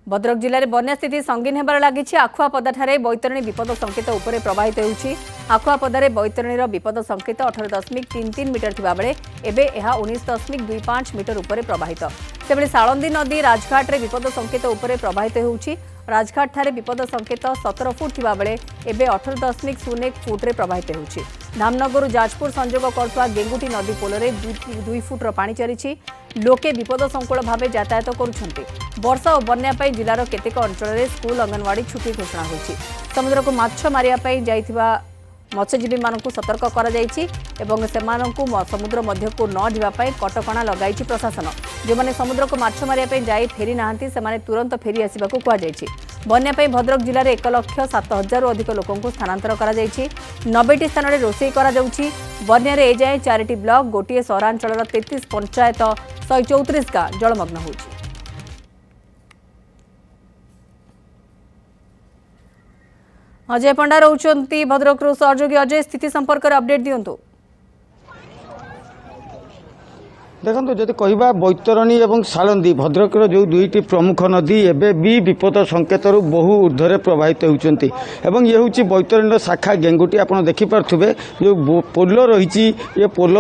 भद्रक जिले में बन्या स्थिति संगीन होबार लगी। आखुआपदार बैतरणी विपद संकेत उपर प्रवाहित होउछि। आखुआपदार बैतरणीर विपद संकेत 18.33 मीटर थिबा बेले एबे एहा 19.25 मीटर उपर प्रवाहित। सेबले साळंदी नदी राजघाट रे विपद संकेत उपर प्रवाहित होउछि। राजघाट ठारे विपद संकेत 17 फुट थिबा बेले एबे 18.01 फुट रे प्रवाहित होउछि। धामनगर जाजपुर संजोग करथुआ गेंगुटी नदी पोलरे 2 फुटर पानी चलिछि। लोके विपद संकुल भाव यातायात करुछन्ति। वर्षा और बन्या पई जिलार केतेक अंचल में स्कूल अंगनवाड़ी छुट्टी घोषणा होइछि। समुद्र को माछ मारिया पई जाइथिबा मत्स्यजीवी मानकु सतर्क करा जाइछि एवं सेमानकु समुद्र मध्य को न जिबा पई कटकणा लगाइछि प्रशासन। जे माने समुद्र को माछ मारिया पई जाई फेरी नाहंती सेमाने तुरंत फेरी आसिबाकु कुआ जाइछि। बन्या पई भद्रक जिले में 1,07,000 रु अधिक लोकंकु स्थानांतर करा जाइछि। 90टी स्थान में रोषेई करा जाउछि। बन्या रे एजाए 4टी ब्लॉक गोटिए सहरांचल 33 पंचायत 134 गाँ जलमग्न होइछि। अजय पंडा रोचंती भद्रक सहयोगी। अजय, स्थिति संपर्क में अपडेट दियंतु। देखो जब कहवा बैतरणी और साळंदी भद्रकर जो दुईटी प्रमुख नदी एवं भी विपद संकेत बहु ऊर्धरे प्रवाहित होती। ये हूँ बैतरणी शाखा गेंगुटी आप देखिपे जो पोल रही ये पोल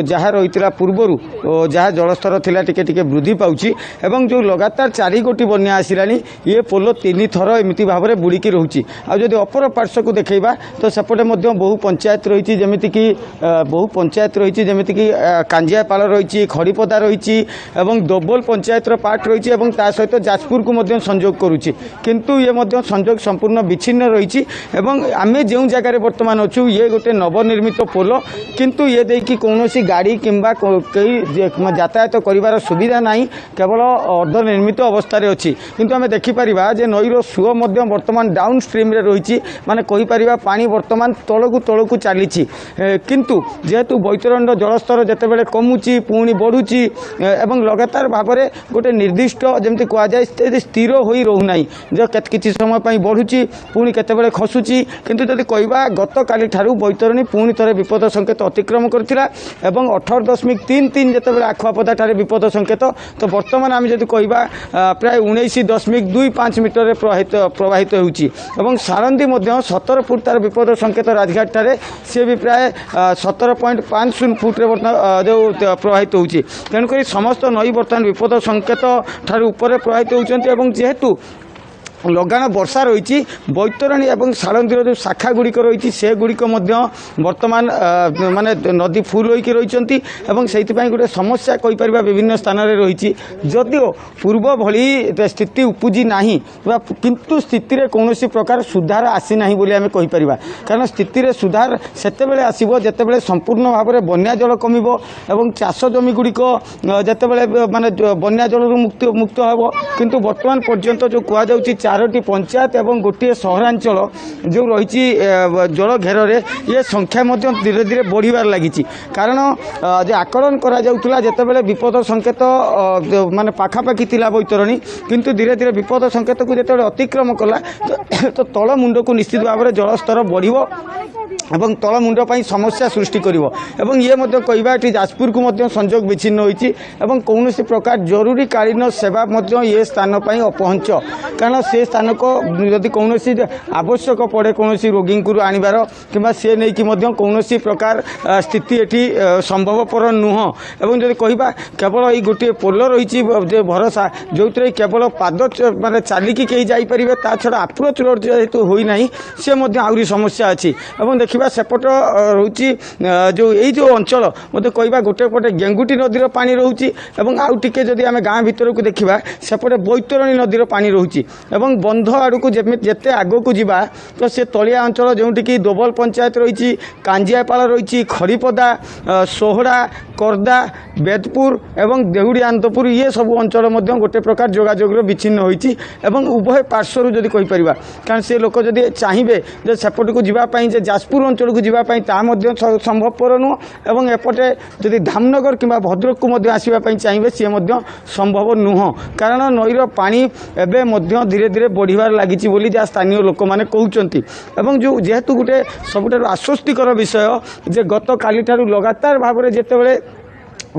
जहाँ रही पूर्वर जहाँ जलस्तर थिला टिके टिके वृद्धि पाउछि एवं जो लगातार 4 गोटी बन्या आसला ये पोल 3 थर एमती भाव में बुड़िकी रोचे। आदि अपर पार्श्व को देखा तो सेपटे बहु पंचायत रही जमीक बहु पंचायत रही जमीक कांजियापाल रही खड़ीपदा रही दोबल पंचायत पार्ट रही सहित जाजपुर को संजोग करुच्ची किंतु ये संजोग संपूर्ण विच्छिन्न रही। आम जो जगार बर्तमान अच्छु ये गोटे नवनिर्मित पोल किंतु ये देखिए कौन गाड़ी किंबा कई यातायात कर सुविधा ना केवल अर्धनिर्मित अवस्था अच्छी। किंतु आम देखिपर नईर सुओ बर्तमान डाउन स्ट्रीम रही माने कहीपर पानी बर्तमान तलकू चली किंतु जेहेतु बैतरणी जलस्तर जितेबाला कमुची पुणी बढ़ुची एवं लगातार भाव में गोटे निर्दिष्ट जमी कहुए स्थिर हो रोना जो किसी समय बढ़ुची पुणी केतबेले खसुची किंतु जदि कहवा गत काली ठारू बैतरणी पुणी थे विपद संकेत अतिक्रम करथिला एवं 18.33 जितेबाला आखुआपदा ठारे विपद संकेत तो बर्तमान आम जदि कहवा प्राय 19.25 मीटर प्रवाहित होउची एवं साळंदी 17 फुट तार विपद संकेत राजघाट ठारे सी भी प्राय 17.50 फुट जो प्रवाहित होउची। तेणुक समस्त नई बर्तमान विपद संकेत ठारू ऊपर प्रवाहित होउचंती एवं जेहेतु लगाण वर्षा रही बैतरणी और साळंदीर जो शाखा गुड़िक रही से गुड़िक बर्तमान माने नदी फुल होकर रही गोटे समस्या कहीपर विभिन्न स्थान में रही जदिओ पूर्व भली स्थिति उपजी ना किंतु स्थिति रे कौन प्रकार सुधार आसी ना बोली आम कहीपर कारण स्थिति रे सुधार सेतेबेले आसीबो जेतेबेले संपूर्ण भाव में बन्या जल कमिबो एवं चाष जमी गुड़िक जेतेबेले माने बन्या जल मुक्त हेबो किंतु वर्तमान पर्यंत जो कह जाउची 4टी पंचायत एवं गोटे सहरांचल जो रही जल घेर ये संख्या धीरे धीरे बढ़िबार लगी कारण जे आकलन करा जाउथला जेतेबेले विपद संकेत माने पाखापाखि थिला बैतरणी किंतु धीरे धीरे विपद संकेत को जेतेबेले अतिक्रम कला तो तल मुंड को निश्चित भाव में जलस्तर बढ़िबो एवं तल मुंड पर समस्या सृष्टि करिवो एवं ये कहवा ये जाजपुर को संजोग विच्छिन्न होइछि एवं कौन प्रकार जरूरी कालीन सेवा ये स्थान पर अपहंच कारण से स्थान को यदि कौन आवश्यक पड़े कौन रोगी को आनबार कि सी नहीं कि कौन प्रकार स्थिति एटी संभवपर नुह एवं जब कहवा केवल ये गोटे पोल रही भरोसा जो केवल पाद माने चलिकी कहीं जापर ता छड़ा अप्रोच रोड जेहेतु होना सी आहरी समस्या अच्छी एवं देखा सेपट रोची जो यही जो अंचल मतलब कहवा गोटे पटे गेंगुटी नदीर पानी रोचे आउ टिके जदि आम गाँ भीतर को देखा सेपटे बैतरणी नदीर पानी रोचे एवं बंध आड़ को जिते आग को जीवा तो से तलिया अंचल जोटिकी दोबल पंचायत रही कांजियापाल रही खड़ीपदा सोहड़ा करदा बेदपुर एवं देहुड़ी आंतपुर ये सब अंचल गोटे प्रकार जोगाजोग विच्छिन्न होती उभय पार्श्वर जदि कहीपर कारण से लोक जदि चाहिए जे सेपट को जीवाई जाजपुर अंचल को जीवाई संभवपर नुह एवं एपटे जदि धामनगर कि भद्रक को आसवाई चाहिए सी संभव नुह कारण नईर पानी एवं धीरे धीरे बढ़िबार लगी बोली जहाँ स्थानीय लोक मैंने कहते जो जेहेतु गोटे सबुठ आश्वस्तिकर विषय जे गत काली ठारू लगातार भाव में जितेबाला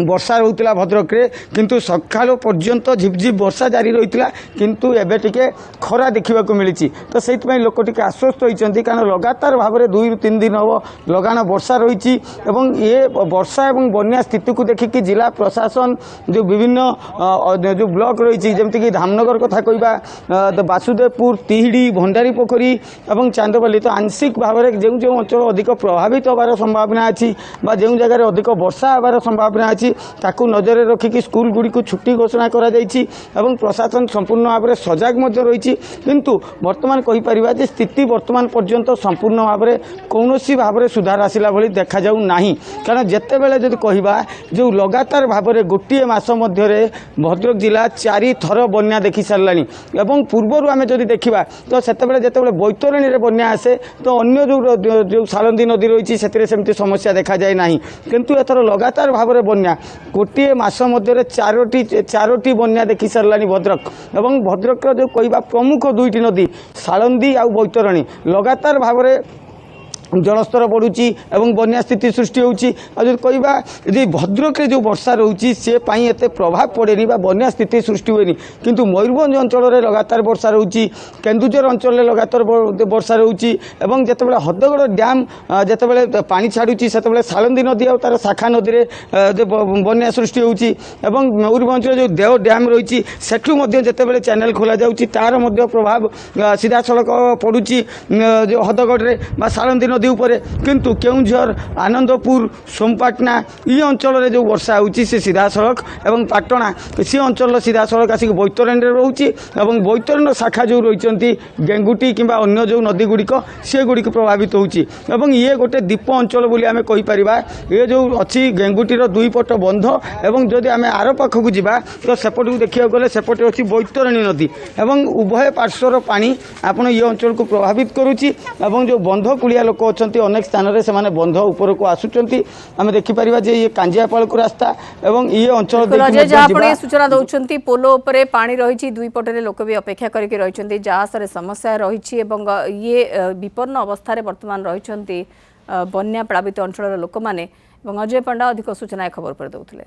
ବର୍ଷା ରହୁଥିଲା ଭଦ୍ରକରେ କିନ୍ତୁ ସକାଳ ପର୍ଯ୍ୟନ୍ତ ଝିପଝିପ ବର୍ଷା ଜାରି ରହିଥିଲା କିନ୍ତୁ ଏବେ ଟିକେ ଖରା ଦେଖିବାକୁ ମିଳିଛି ତ ସେଇଥିପାଇଁ ଲୋକ ଟିକେ ଆଶ୍ୱସ୍ତ ହୋଇଛନ୍ତି କାରଣ ଲଗାତାର ଭାବରେ 2ରୁ 3 ଦିନ ହେବ ଲଗାଣ ବର୍ଷା ରହିଛି ଏବଂ ଏ ବର୍ଷା ଏବଂ ବନ୍ୟା ସ୍ଥିତିକୁ ଦେଖିକି ଜିଲ୍ଲା ପ୍ରଶାସନ ଯେଉଁ ବିଭିନ୍ନ ଯେଉଁ ବ୍ଲକ ରହିଛି ଯେମିତିକି ଧାମନଗର କଥା କହିବା ବାସୁଦେବପୁର ତିହିଡ଼ି ଭଣ୍ଡାରୀ ପୋଖରୀ ଏବଂ ଚାନ୍ଦବାଲି ତ ଆଂଶିକ ଭାବରେ ଯେଉଁ ଯେଉଁ ଅଞ୍ଚଳ ଅଧିକ ପ୍ରଭାବିତ ହେବାର ସମ୍ଭାବନା ଅଛି ବା ଯେଉଁ ଜାଗାରେ ଅଧିକ ବର୍ଷା ହେବାର ସମ୍ଭାବନା ଅଛି ତାକୁ ନଜରରେ ରଖିକି ସ୍କୁଲଗୁଡ଼ିକୁ ଛୁଟି ଘୋଷଣା କରାଯାଇଛି ଏବଂ ପ୍ରଶାସନ ସମ୍ପୂର୍ଣ୍ଣ ଭାବରେ ସଜାଗ ମଧ୍ୟ ରହିଛି କିନ୍ତୁ ବର୍ତ୍ତମାନ କହିପାରିବା ଯେ ସ୍ଥିତି ବର୍ତ୍ତମାନ ପର୍ଯ୍ୟନ୍ତ ସମ୍ପୂର୍ଣ୍ଣ ଭାବରେ କୌଣସି ଭାବରେ ସୁଧାର ଆସିଲା ଭଳି ଦେଖାଯାଉ ନାହିଁ କାରଣ ଯେତେବେଳେ ଯଦି କହିବା ଯେଉଁ ଲଗାତାର ଭାବରେ ଗୋଟିଏ ମାସ ମଧ୍ୟରେ ଭଦ୍ରକ ଜିଲ୍ଲା 4 ଥର ବନ୍ୟା ଦେଖି ସାରିଲାଣି ଏବଂ ପୂର୍ବରୁ ଆମେ ଯଦି ଦେଖିବା ତ ସେତେବେଳେ ଯେତେବେଳେ ବୈତରଣୀରେ ବନ୍ୟା ଆସେ ତ ଅନ୍ୟ ଯେଉଁ ସାଳନ୍ଦୀ ନଦୀ ରହିଛି ସେଥିରେ ସେମିତି ସମସ୍ୟା ଦେଖାଯାଏ ନାହିଁ କିନ୍ତୁ ଏଥର ଲଗାତାର ଭାବରେ ବନ୍ୟା ଗୋଟିଏ ମାସ ମଧ୍ୟରେ 4ଟି ବନ୍ୟା ଦେଖି ସାରିଲାଣି ଭଦ୍ରକ ଏବଂ ଭଦ୍ରକର ଯେଉଁ କହିବା ପ୍ରମୁଖ 2ଟି ନଦୀ ସାଳନ୍ଦୀ ଆଉ ବୈତରଣୀ ଲଗାତାର ଭାବରେ ଜଳସ୍ତର ବଢ଼ୁଛି ଏବଂ ବନ୍ୟା ସ୍ଥିତି ସୃଷ୍ଟି ହେଉଛି ଆଉ ଯଦି କହିବା ଯେ ଭଦ୍ରକରେ ଯେଉଁ ବର୍ଷା ରହୁଛି ସେ ପାଇଁ ଏତେ ପ୍ରଭାବ ପଡ଼େନି ବା ବନ୍ୟା ସ୍ଥିତି ସୃଷ୍ଟି ହୁଏନି କିନ୍ତୁ ମୟୂରଭଞ୍ଜ ଅଞ୍ଚଳରେ ଲଗାତାର ବର୍ଷା ରହୁଛି କେନ୍ଦୁଝର ଅଞ୍ଚଳରେ ଲଗାତାର ବର୍ଷା ରହୁଛି ଏବଂ ଯେତେବେଳେ ହଦଗଡ଼ ଡ୍ୟାମ୍ ଯେତେବେଳେ ପାଣି ଛାଡ଼ୁଛି ସେତେବେଳେ ସାଳନ୍ଦୀ ନଦୀ ଆଉ ତା'ର ଶାଖା ନଦୀରେ ବନ୍ୟା ସୃଷ୍ଟି ହେଉଛି ଏବଂ ମୟୂରଭଞ୍ଜର ଯେଉଁ ଦେଓ ଡ୍ୟାମ୍ ରହିଛି ସେଠୁ ମଧ୍ୟ ଯେତେବେଳେ ଚ୍ୟାନେଲ୍ ଖୋଲାଯାଉଛି ତା'ର ମଧ୍ୟ ପ୍ରଭାବ ସିଧାସଳଖ ପଡ଼ୁଛି ଯେଉଁ ହଦଗଡ଼ରେ ବା ସାଳନ୍ଦୀ ନଦୀ ଉପରେ କିନ୍ତୁ କେଉଁଝର ଆନନ୍ଦପୁର ସୋମପାଟଣା ଏ ଅଞ୍ଚଳରେ ଯେଉଁ ବର୍ଷା ହେଉଛି ସେ ସିଧାସଳଖ ଏବଂ ପାଟଣା ସେ ଅଞ୍ଚଳର ସିଧାସଳଖ ଆସିକି ବୈତରଣୀରେ ରହୁଛି ଏବଂ ବୈତରଣୀର ଶାଖା ଯେଉଁ ରହିଛନ୍ତି ଗେଙ୍ଗୁଟି କିମ୍ବା ଅନ୍ୟ ଯେଉଁ ନଦୀଗୁଡ଼ିକ ସେଗୁଡ଼ିକ ପ୍ରଭାବିତ ହେଉଛି ଏବଂ ଇଏ ଗୋଟେ ଦ୍ୱୀପ ଅଞ୍ଚଳ ବୋଲି ଆମେ କହିପାରିବା ଏ ଯେଉଁ ଅଛି ଗେଙ୍ଗୁଟିର 2 ପଟ ବନ୍ଧ ଏବଂ ଯଦି ଆମେ ଆର ପାଖକୁ ଯିବା ତ ସେପଟକୁ ଦେଖିବାକୁ ଗଲେ ସେପଟେ ଅଛି ବୈତରଣୀ ନଦୀ ଏବଂ ଉଭୟ ପାର୍ଶ୍ୱର ପାଣି ଆପଣ ଏ ଅଞ୍ଚଳକୁ ପ୍ରଭାବିତ କରୁଛି ଏବଂ ଯେଉଁ ବନ୍ଧ କୁଳିଆ ଲୋକ ଅଛନ୍ତି ଅନେକ ସ୍ଥାନରେ ସେମାନେ ବନ୍ଧ ଉପରକୁ ଆସୁଛନ୍ତି ଆମେ ଦେଖିପାରିବା ଯେ ଇଏ କାଞ୍ଜିଆପାଳକୁ ରାସ୍ତା ଏବଂ ଇଏ ଅଞ୍ଚଳ ସୂଚନା ଦଉଛନ୍ତି ପୋଲ ଉପରେ ପାଣି ରହିଛି 2 ପଟରେ ଲୋକ ବି ଅପେକ୍ଷା କରିକି ରହିଛନ୍ତି ଯାହାସରେ ସମସ୍ୟା ରହିଛି ଏବଂ ଇଏ ବିପନ୍ନ ଅବସ୍ଥାରେ ବର୍ତ୍ତମାନ ରହିଛନ୍ତି ବନ୍ୟା ପ୍ଲାବିତ ଅଞ୍ଚଳର ଲୋକମାନେ ଏବଂ ଅଜୟ ପଣ୍ଡା ଅଧିକ ସୂଚନା ଖବର ଉପରେ ଦେଉଥିଲେ।